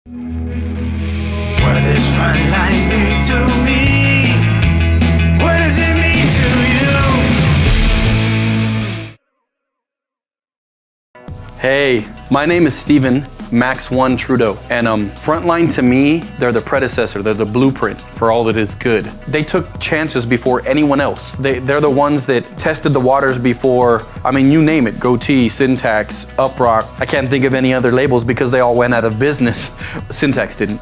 What does Frontline mean to me? What does it mean to you? Hey, my name is Steven Max 1 Trudeau, and Frontline to me, they're the predecessor, they're the blueprint for all that is good. They took chances before anyone else. They're the ones that tested the waters before, I mean, you name it, Goatee, Syntax, Uprock. I can't think of any other labels because they all went out of business. Syntax didn't.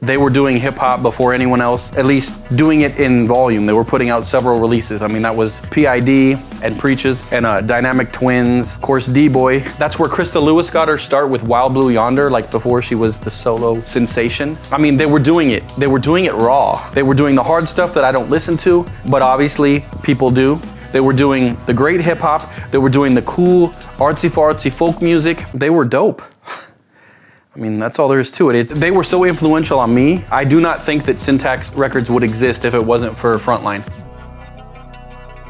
They were doing hip hop before anyone else, at least doing it in volume. They were putting out several releases. I mean, that was p.i.d. and Preaches and Dynamic Twins, of course, D-Boy. That's where Krista Lewis got her start with Wild Blue Yonder, like before she was the solo sensation. I mean, they were doing it. They were doing it raw. They were doing the hard stuff that I don't listen to, but obviously people do. They were doing the great hip hop. They were doing the cool artsy-fartsy folk music. They were dope. I mean, that's all there is to it. They were so influential on me. I do not think that Syntax Records would exist if it wasn't for Frontline.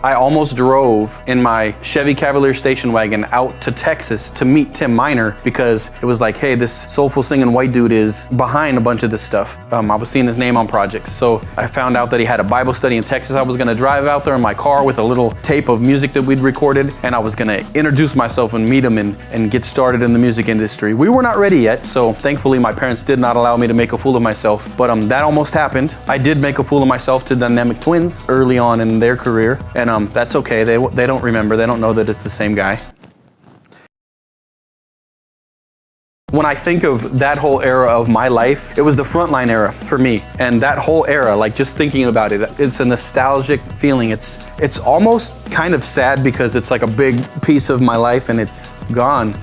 I almost drove in my Chevy Cavalier station wagon out to Texas to meet Tim Miner because it was like, hey, this soulful singing white dude is behind a bunch of this stuff. I was seeing his name on projects. So I found out that he had a Bible study in Texas. I was gonna drive out there in my car with a little tape of music that we'd recorded, and I was gonna introduce myself and meet him and get started in the music industry. We were not ready yet, so thankfully my parents did not allow me to make a fool of myself, but that almost happened. I did make a fool of myself to Dynamic Twins early on in their career, and that's okay. They don't remember. They don't know that it's the same guy. When I think of that whole era of my life, it was the Frontline era for me. And that whole era, like just thinking about it, it's a nostalgic feeling. It's almost kind of sad because it's like a big piece of my life and it's gone.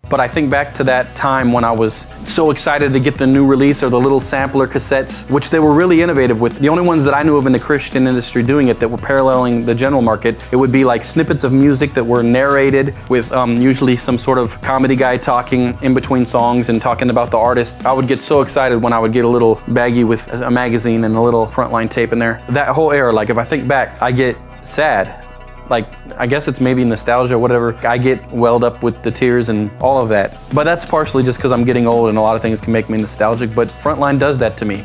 But I think back to that time when I was so excited to get the new release or the little sampler cassettes, which they were really innovative with. The only ones that I knew of in the Christian industry doing it that were paralleling the general market, it would be like snippets of music that were narrated with usually some sort of comedy guy talking in between songs and talking about the artist. I would get so excited when I would get a little baggie with a magazine and a little Frontline tape in there. That whole era, like if I think back, I get sad. Like, I guess it's maybe nostalgia or whatever. I get welled up with the tears and all of that. But that's partially just because I'm getting old and a lot of things can make me nostalgic, but Frontline does that to me.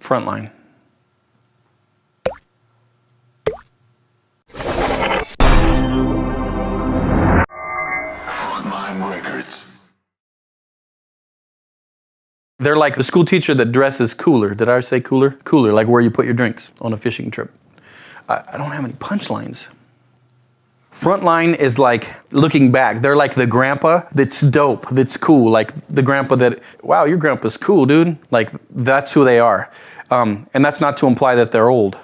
Frontline. Frontline Records. They're like the school teacher that dresses cooler. Did I say cooler? Cooler, like where you put your drinks on a fishing trip. I don't have any punchlines. Frontline is like, looking back, they're like the grandpa that's dope, that's cool. Like the grandpa that, wow, your grandpa's cool, dude. Like that's who they are. And that's not to imply that they're old.